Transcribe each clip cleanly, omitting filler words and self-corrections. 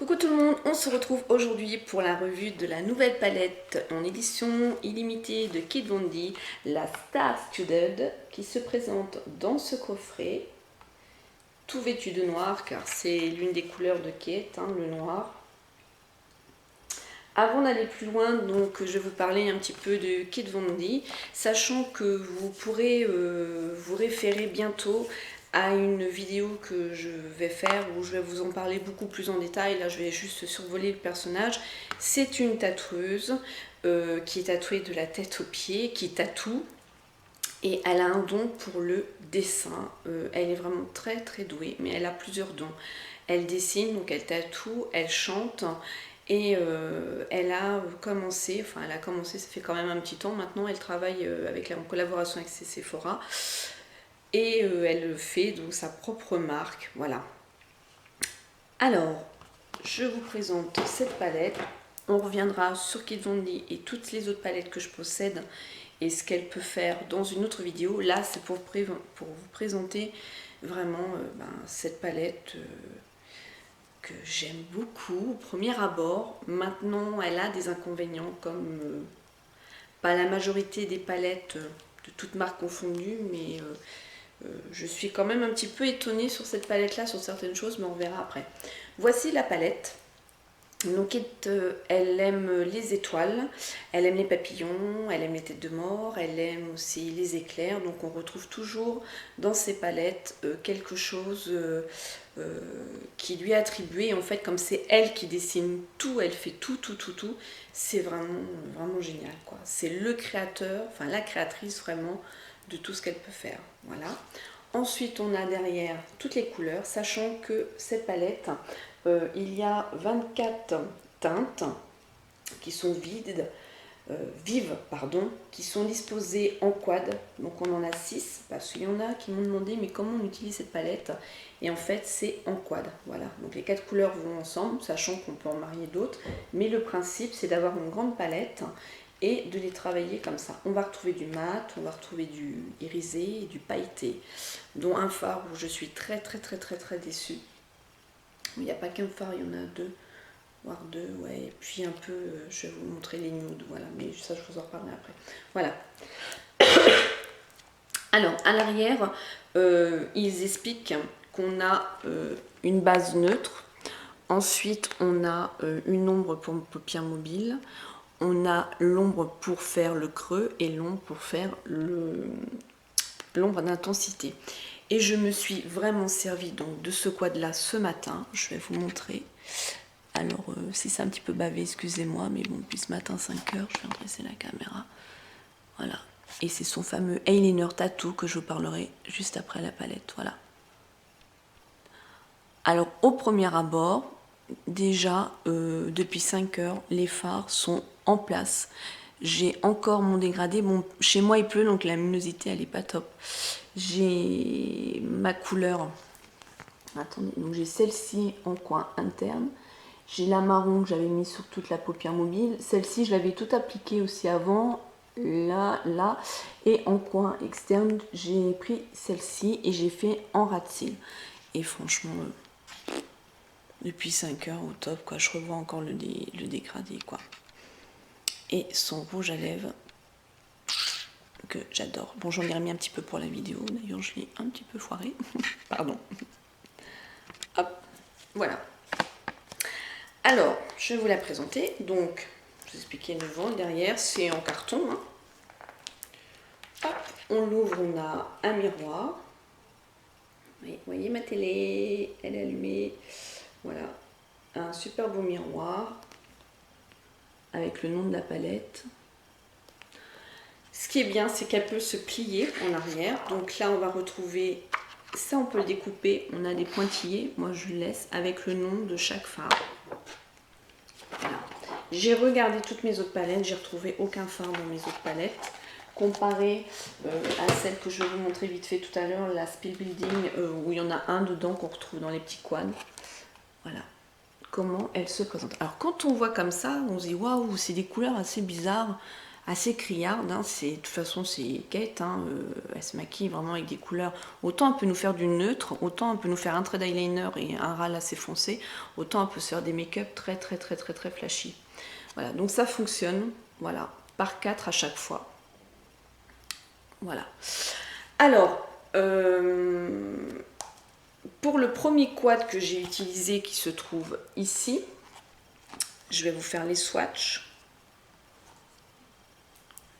Coucou tout le monde, on se retrouve aujourd'hui pour la revue de la nouvelle palette en édition illimitée de Kat Von D, la Star Studded, qui se présente dans ce coffret, tout vêtu de noir car c'est l'une des couleurs de Kate, le noir. Avant d'aller plus loin, donc je vais vous parler un petit peu de Kat Von D, sachant que vous pourrez vous référer bientôt à une vidéo que je vais faire où je vais vous en parler beaucoup plus en détail. Là je vais juste survoler le personnage. C'est une tatoueuse qui est tatouée de la tête aux pieds, qui tatoue, et elle a un don pour le dessin. Elle est vraiment très très douée, mais elle a plusieurs dons. Elle dessine, donc elle tatoue, elle chante. Et elle a commencé, ça fait quand même un petit temps maintenant, elle travaille en collaboration avec Sephora. Et elle fait donc sa propre marque, voilà. Alors, je vous présente cette palette. On reviendra sur Kat Von D et toutes les autres palettes que je possède et ce qu'elle peut faire dans une autre vidéo. Là, c'est pour vous présenter vraiment cette palette que j'aime beaucoup au premier abord. Maintenant, elle a des inconvénients comme pas la majorité des palettes de toutes marques confondues, mais je suis quand même un petit peu étonnée sur cette palette là, sur certaines choses, mais on verra après. Voici la palette. Donc elle aime les étoiles, elle aime les papillons, elle aime les têtes de mort, elle aime aussi les éclairs. Donc on retrouve toujours dans ces palettes quelque chose qui lui est attribué. En fait, comme c'est elle qui dessine tout, elle fait tout, c'est vraiment génial, quoi. C'est le créateur, enfin la créatrice vraiment de tout ce qu'elle peut faire. Voilà. Ensuite, on a derrière toutes les couleurs, sachant que cette palette, il y a 24 teintes qui sont vives, qui sont disposées en quad. Donc on en a 6, parce qu'il y en a qui m'ont demandé mais comment on utilise cette palette. Et en fait c'est en quad, voilà. Donc les 4 couleurs vont ensemble, sachant qu'on peut en marier d'autres. Mais le principe c'est d'avoir une grande palette et de les travailler comme ça. On va retrouver du mat, on va retrouver du irisé et du pailleté, dont un phare où je suis très déçue. Il n'y a pas qu'un phare, il y en a deux, voire deux, ouais. Et puis un peu, je vais vous montrer les nudes, voilà, mais ça je vous en reparlerai après. Voilà. Alors, à l'arrière, ils expliquent qu'on a une base neutre. Ensuite, on a une ombre pour paupières mobiles. On a l'ombre pour faire le creux et l'ombre pour faire l'ombre d'intensité. Et je me suis vraiment servi donc de ce quad là ce matin. Je vais vous montrer. Alors si c'est un petit peu bavé, excusez-moi, mais bon, depuis ce matin 5 h, je vais redresser la caméra. Voilà. Et c'est son fameux eyeliner tattoo que je vous parlerai juste après la palette. Voilà. Alors au premier abord, déjà depuis 5 h, les fards sont en place. J'ai encore mon dégradé. Bon, chez moi il pleut, donc la luminosité elle est pas top. J'ai ma couleur. Attendez, donc j'ai celle-ci en coin interne. J'ai la marron que j'avais mis sur toute la paupière mobile. Celle-ci, je l'avais tout appliquée aussi avant. Là. Et en coin externe, j'ai pris celle-ci et j'ai fait en ras de cils. Et franchement, depuis 5 h au top, quoi. Je revois encore le dégradé, quoi. Et son rouge à lèvres que j'adore. Bon, j'en ai remis un petit peu pour la vidéo. D'ailleurs, je l'ai un petit peu foiré. Pardon. Hop, voilà. Alors, je vais vous la présenter. Donc, je vous expliquer devant, derrière, c'est en carton. Hop, on l'ouvre, on a un miroir. Oui, vous voyez ma télé, elle est allumée. Voilà, un super beau miroir avec le nom de la palette. Ce qui est bien, c'est qu'elle peut se plier en arrière. Donc là, on va retrouver, ça on peut le découper, on a des pointillés. Moi, je laisse avec le nom de chaque phare. Voilà. J'ai regardé toutes mes autres palettes, j'ai retrouvé aucun phare dans mes autres palettes. Comparé à celle que je vais vous montrer vite fait tout à l'heure, la Spill Building, où il y en a un dedans qu'on retrouve dans les petits quads. Voilà comment elle se présente. Alors quand on voit comme ça, on se dit waouh, c'est des couleurs assez bizarres, assez criarde, hein. De toute façon c'est Kate, hein, elle se maquille vraiment avec des couleurs, autant elle peut nous faire du neutre, autant elle peut nous faire un trait d'eyeliner et un ras assez foncé, autant elle peut se faire des make-up très flashy. Voilà, donc ça fonctionne, voilà, par 4 à chaque fois. Voilà. Alors, pour le premier quad que j'ai utilisé qui se trouve ici, je vais vous faire les swatchs.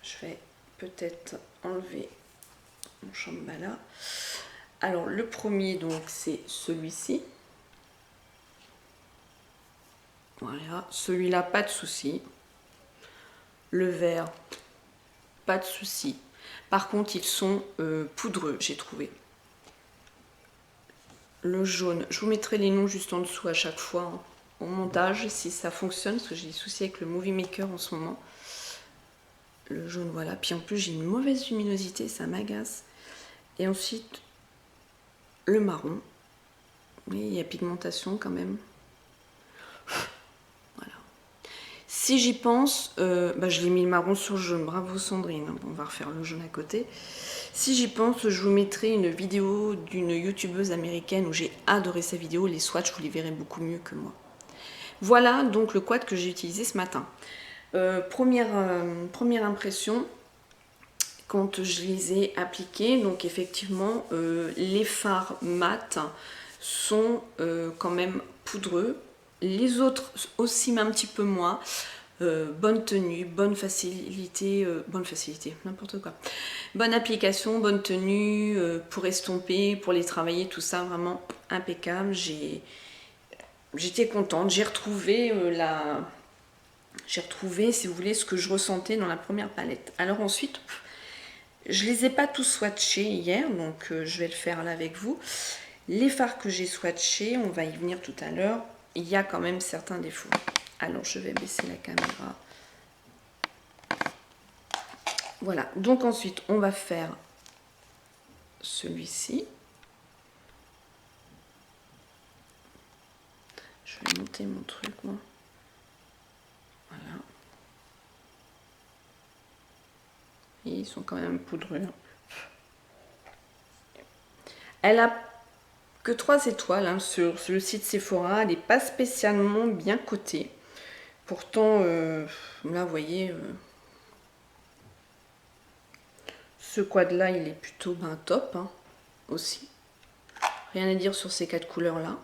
Je vais peut-être enlever mon chambala. Alors le premier donc c'est celui-ci. Voilà, celui-là pas de souci. Le vert, pas de souci. Par contre ils sont poudreux, j'ai trouvé. Le jaune, je vous mettrai les noms juste en dessous à chaque fois hein, au montage si ça fonctionne, parce que j'ai des soucis avec le Movie Maker en ce moment. Le jaune, voilà. Puis en plus, j'ai une mauvaise luminosité, ça m'agace. Et ensuite, le marron. Oui, il y a pigmentation quand même. Voilà. Si j'y pense, je l'ai mis le marron sur le jaune. Bravo Sandrine. On va refaire le jaune à côté. Si j'y pense, je vous mettrai une vidéo d'une youtubeuse américaine où j'ai adoré sa vidéo. Les swatchs, vous les verrez beaucoup mieux que moi. Voilà donc le quad que j'ai utilisé ce matin. Première impression, quand je les ai appliqués, donc effectivement les fards mat sont quand même poudreux, les autres aussi mais un petit peu moins. Bonne tenue, bonne facilité, n'importe quoi, bonne application, bonne tenue pour estomper, pour les travailler, tout ça vraiment impeccable. J'étais contente, j'ai retrouvé si vous voulez ce que je ressentais dans la première palette. Alors ensuite, je les ai pas tous swatchés hier, donc je vais le faire là avec vous. Les fards que j'ai swatchés, on va y venir tout à l'heure, il y a quand même certains défauts. Alors je vais baisser la caméra. Voilà, donc ensuite on va faire celui-ci. Je vais monter mon truc moi. Voilà. Et ils sont quand même poudreux. Elle a que 3 étoiles hein, sur le site Sephora. Elle n'est pas spécialement bien cotée. Pourtant, là, vous voyez, ce quad-là, il est plutôt top hein, aussi. Rien à dire sur ces 4 couleurs-là.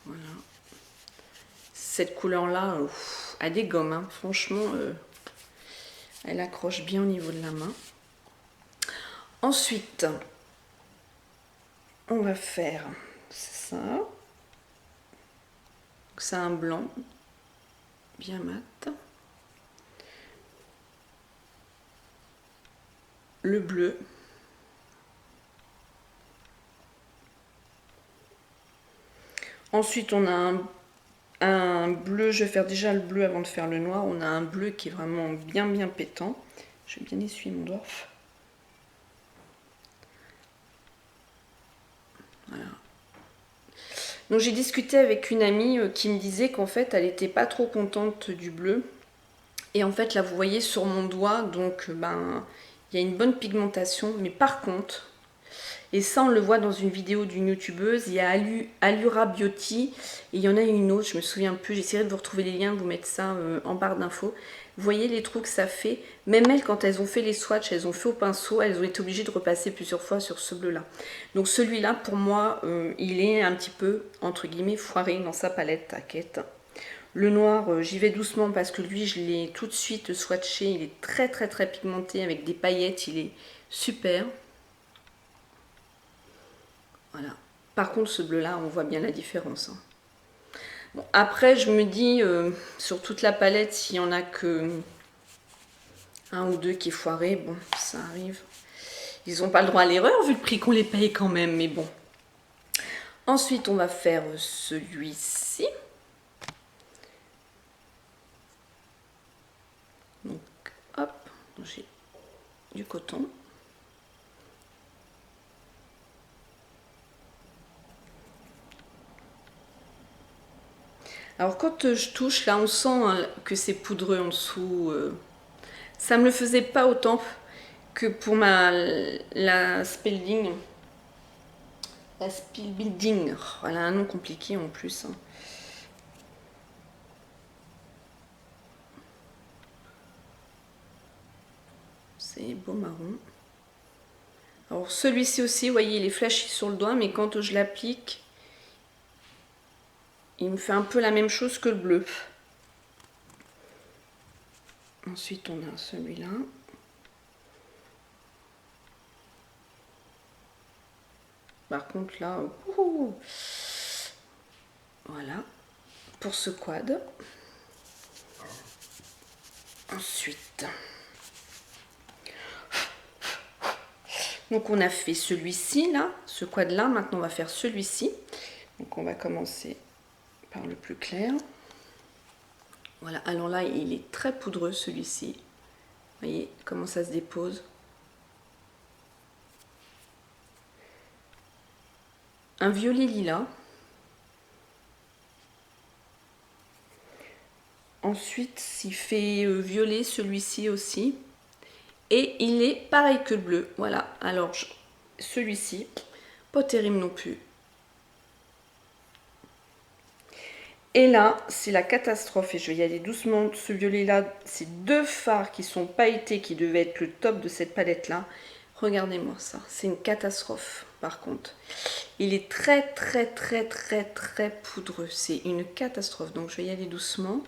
Voilà. Cette couleur-là, elle dégomme. Hein. Franchement, elle accroche bien au niveau de la main. Ensuite, on va faire ça. C'est un blanc bien mat. Le bleu. Ensuite, on a un bleu. Je vais faire déjà le bleu avant de faire le noir. On a un bleu qui est vraiment bien pétant. Je vais bien essuyer mon doigt. Voilà. Donc j'ai discuté avec une amie qui me disait qu'en fait elle n'était pas trop contente du bleu. Et en fait là vous voyez sur mon doigt, donc il y a une bonne pigmentation. Mais par contre, et ça on le voit dans une vidéo d'une youtubeuse, il y a Allura Beauty et il y en a une autre, je me souviens plus, j'essaierai de vous retrouver les liens, de vous mettre ça en barre d'infos. Vous voyez les trous que ça fait. Même elles, quand elles ont fait les swatchs, elles ont fait au pinceau, elles ont été obligées de repasser plusieurs fois sur ce bleu là. Donc celui-là pour moi il est un petit peu entre guillemets foiré dans sa palette Taquette. Le noir, j'y vais doucement parce que lui je l'ai tout de suite swatché, il est très pigmenté avec des paillettes, il est super. Voilà. Par contre, ce bleu-là, on voit bien la différence. Hein. Bon, après, je me dis, sur toute la palette, s'il n'y en a que un ou deux qui est foiré, bon, ça arrive. Ils n'ont pas le droit à l'erreur, vu le prix qu'on les paye quand même, mais bon. Ensuite, on va faire celui-ci. Donc, hop, j'ai du coton. Alors quand je touche, là on sent hein, que c'est poudreux en dessous. Ça me le faisait pas autant que pour la Spelling. La Spellbuilding. Oh, elle a un nom compliqué en plus. Hein. C'est beau marron. Alors celui-ci aussi, vous voyez, il est flashy sur le doigt, mais quand je l'applique, il me fait un peu la même chose que le bleu. Ensuite, on a celui-là. Par contre, là, voilà, pour ce quad. Ensuite, donc on a fait celui-ci, là, ce quad-là. Maintenant, on va faire celui-ci. Donc, on va commencer par le plus clair. Voilà, alors là, il est très poudreux, celui-ci. Vous voyez comment ça se dépose. Un violet lilas. Ensuite, il fait violet celui-ci aussi. Et il est pareil que le bleu. Voilà, alors celui-ci, pas terrible non plus. Et là, c'est la catastrophe. Et je vais y aller doucement. Ce violet-là, c'est deux fards qui sont pailletés, qui devaient être le top de cette palette-là. Regardez-moi ça. C'est une catastrophe, par contre. Il est très, très, très, très, très poudreux. C'est une catastrophe. Donc, je vais y aller doucement.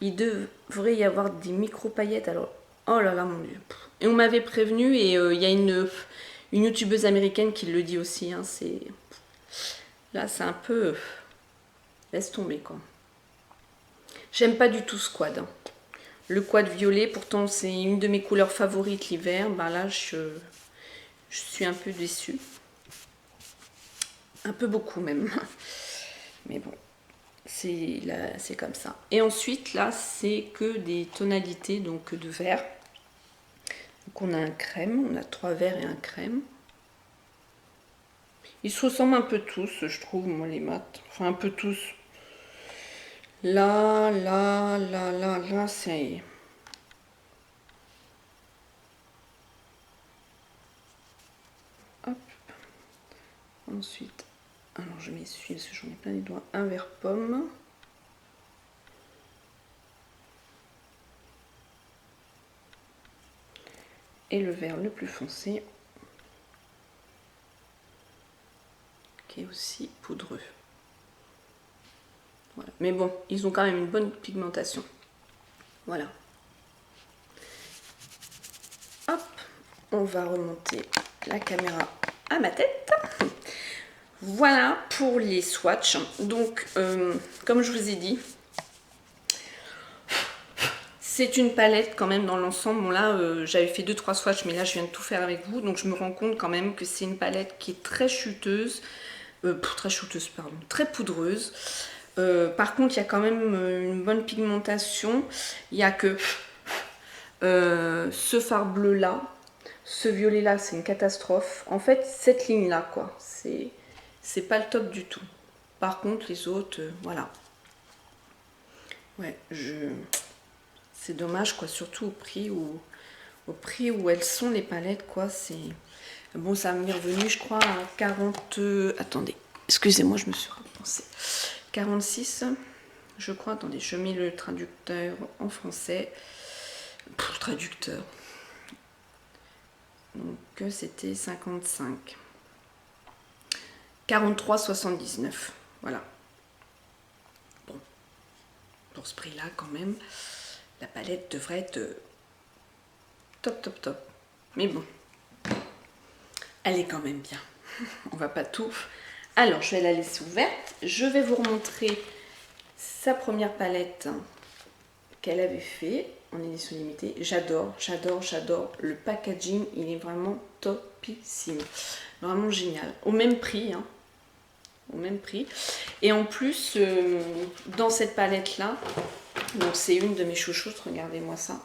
Il devrait y avoir des micro-paillettes. Alors, oh là là, mon Dieu. Et on m'avait prévenu, et il y a une youtubeuse américaine qui le dit aussi. Hein, là, c'est un peu... laisse tomber, quoi. J'aime pas du tout ce quad. Hein. Le quad violet, pourtant, c'est une de mes couleurs favorites l'hiver. Ben là, je suis un peu déçue. Un peu beaucoup, même. Mais bon. C'est comme ça. Et ensuite, là, c'est que des tonalités donc de vert. Donc, on a un crème. On a 3 verts et un crème. Ils se ressemblent un peu tous, je trouve, moi, les mats. Enfin, un peu tous. Là, c'est... Hop. Ensuite, alors je m'essuie parce que j'en ai plein les doigts. Un vert pomme. Et le vert le plus foncé. Qui est aussi poudreux. Voilà. Mais bon, ils ont quand même une bonne pigmentation. Voilà. Hop, on va remonter la caméra à ma tête. Voilà pour les swatchs. Donc, comme je vous ai dit, c'est une palette quand même dans l'ensemble. Bon là, j'avais fait 2-3 swatchs, mais là, je viens de tout faire avec vous. Donc, je me rends compte quand même que c'est une palette qui est très chuteuse. Très poudreuse. Par contre, il y a quand même une bonne pigmentation. Il n'y a que ce fard bleu là, ce violet là, c'est une catastrophe. En fait, cette ligne là, quoi, c'est pas le top du tout. Par contre, les autres, voilà. Ouais, c'est dommage, quoi, surtout au prix où elles sont les palettes, quoi. C'est bon, ça m'est revenu, je crois, à 40. Attendez, excusez-moi, je me suis repensée. 46, je crois. Attendez, je mets le traducteur en français. Pour le traducteur. Donc c'était 55. 43,79. Voilà. Bon. Pour ce prix-là, quand même, la palette devrait être top. Mais bon. Elle est quand même bien. On va pas tout. Alors, je vais la laisser ouverte. Je vais vous remontrer sa première palette qu'elle avait fait en édition limitée. J'adore. Le packaging, il est vraiment topissime. Vraiment génial. Au même prix, hein. Au même prix. Et en plus, dans cette palette-là, donc c'est une de mes chouchoutes, regardez-moi ça.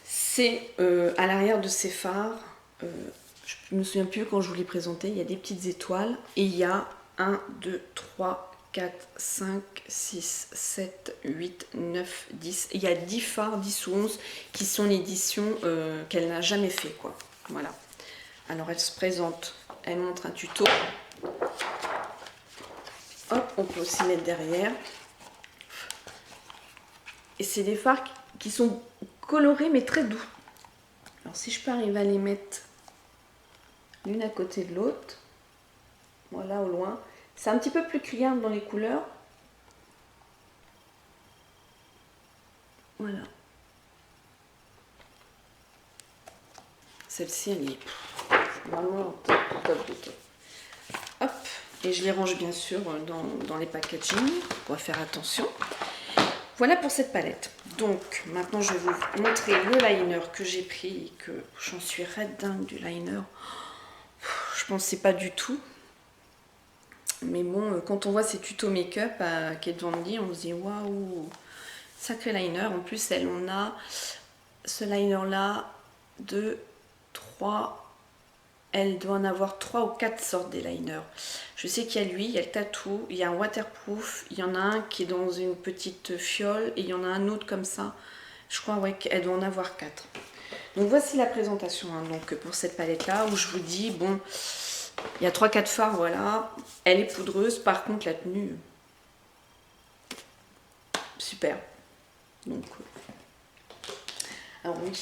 C'est à l'arrière de ces fards, je me souviens plus quand je vous l'ai présenté, il y a des petites étoiles et il y a 1, 2, 3, 4, 5, 6, 7, 8, 9, 10. Il y a 10 fards, 10 ou 11 qui sont l'édition qu'elle n'a jamais fait, quoi. Voilà. Alors elle se présente, elle montre un tuto. Hop, on peut aussi mettre derrière. Et c'est des fards qui sont colorés mais très doux. Alors si je peux arriver à les mettre l'une à côté de l'autre, voilà au loin. C'est un petit peu plus criard dans les couleurs. Voilà. Celle-ci, elle est vraiment top, top de top. Hop, et je les range bien sûr dans les packaging. On va faire attention. Voilà pour cette palette. Donc maintenant je vais vous montrer le liner que j'ai pris et que j'en suis red dingue du liner. Je pensais pas du tout. Mais bon, quand on voit ces tutos make-up à Kate Von D, on se dit waouh, sacré liner. En plus, on a ce liner là, 2, 3. Elle doit en avoir 3 ou 4 sortes des liners. Je sais qu'il y a lui, il y a le tattoo, il y a un waterproof, il y en a un qui est dans une petite fiole et il y en a un autre comme ça. Je crois ouais, qu'elle doit en avoir 4. Donc voici la présentation hein, donc, pour cette palette là où je vous dis, bon, il y a 3-4 fards, voilà. Elle est poudreuse, par contre la tenue, super. Donc, alors oui.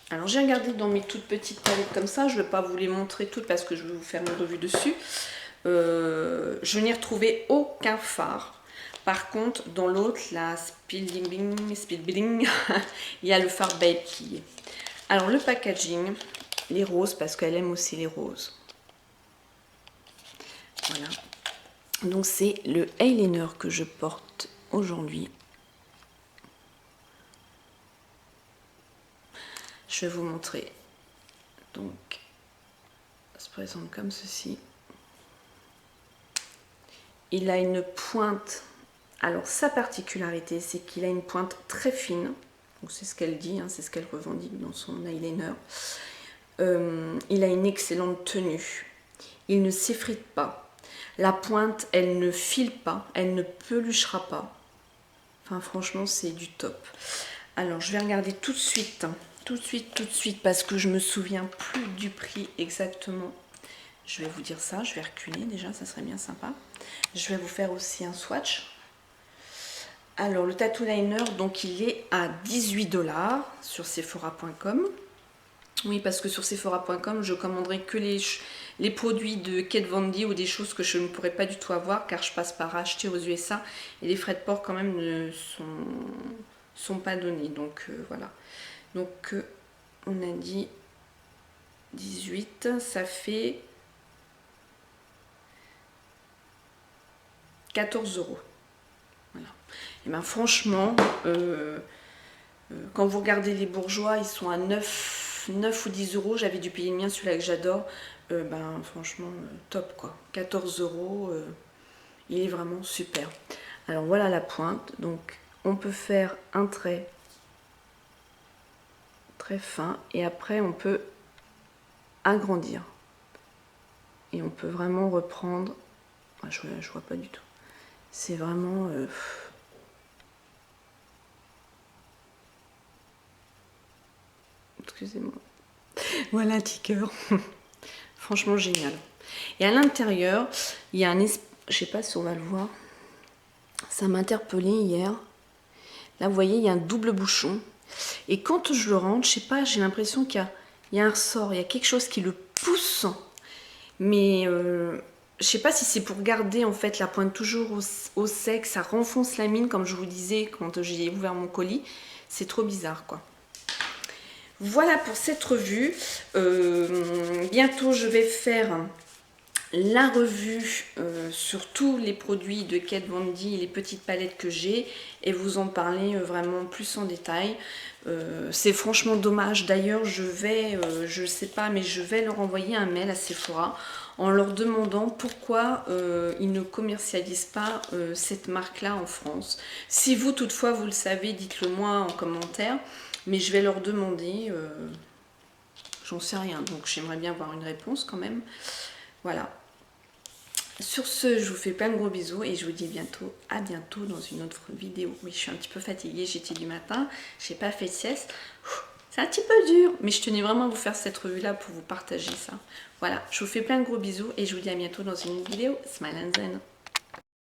Alors j'ai regardé dans mes toutes petites palettes comme ça, je ne vais pas vous les montrer toutes parce que je vais vous faire une revue dessus. Je n'ai retrouvé aucun phare. Par contre, dans l'autre, la Speed Building, il y a le phare Babe qui y est. Alors le packaging, les roses, parce qu'elle aime aussi les roses. Voilà. Donc c'est le eyeliner que je porte aujourd'hui. Je vais vous montrer. Donc, ça se présente comme ceci. Il a une pointe. Alors, sa particularité, c'est qu'il a une pointe très fine. Donc, c'est ce qu'elle dit, hein, c'est ce qu'elle revendique dans son eyeliner. Il a une excellente tenue. Il ne s'effrite pas. La pointe, elle ne file pas. Elle ne peluchera pas. Enfin, franchement, c'est du top. Alors, je vais regarder tout de suite. Tout de suite, parce que je me souviens plus du prix exactement. Je vais vous dire ça, je vais reculer déjà, ça serait bien sympa. Je vais vous faire aussi un swatch. Alors le tattoo liner, donc il est à 18 $ sur Sephora.com. Oui, parce que sur Sephora.com, je commanderai que les produits de Kate Von D ou des choses que je ne pourrais pas du tout avoir, car je passe par acheter aux USA et les frais de port quand même ne sont pas donnés. Donc voilà. Donc, on a dit 18, ça fait 14 €. Voilà. Et bien franchement, quand vous regardez les bourgeois, ils sont à 9 ou 10 €. J'avais dû payer le mien, celui-là que j'adore. Ben franchement, top quoi. 14 €, il est vraiment super. Alors voilà la pointe. Donc, on peut faire un trait très fin et après on peut agrandir et on peut vraiment reprendre. Je vois pas du tout, c'est vraiment excusez-moi, voilà un petit cœur. Franchement génial. Et à l'intérieur il y a un je sais pas si on va le voir, ça m'a interpellé hier. Là vous voyez il y a un double bouchon. Et quand je le rentre, je sais pas, j'ai l'impression qu'il y a un ressort, il y a quelque chose qui le pousse. Mais je sais pas si c'est pour garder en fait la pointe toujours au sec, ça renfonce la mine comme je vous disais quand j'ai ouvert mon colis. C'est trop bizarre quoi. Voilà pour cette revue. Bientôt je vais faire la revue sur tous les produits de Kate Von D, les petites palettes que j'ai, et vous en parler vraiment plus en détail. C'est franchement dommage. D'ailleurs, je sais pas, mais je vais leur envoyer un mail à Sephora en leur demandant pourquoi ils ne commercialisent pas cette marque-là en France. Si vous, toutefois, vous le savez, dites-le moi en commentaire, mais je vais leur demander, j'en sais rien, donc j'aimerais bien avoir une réponse quand même. Voilà. Sur ce, je vous fais plein de gros bisous et je vous dis à bientôt dans une autre vidéo. Oui, je suis un petit peu fatiguée, j'étais du matin, j'ai pas fait de sieste. C'est un petit peu dur, mais je tenais vraiment à vous faire cette revue-là pour vous partager ça. Voilà, je vous fais plein de gros bisous et je vous dis à bientôt dans une vidéo. Smile and Zen.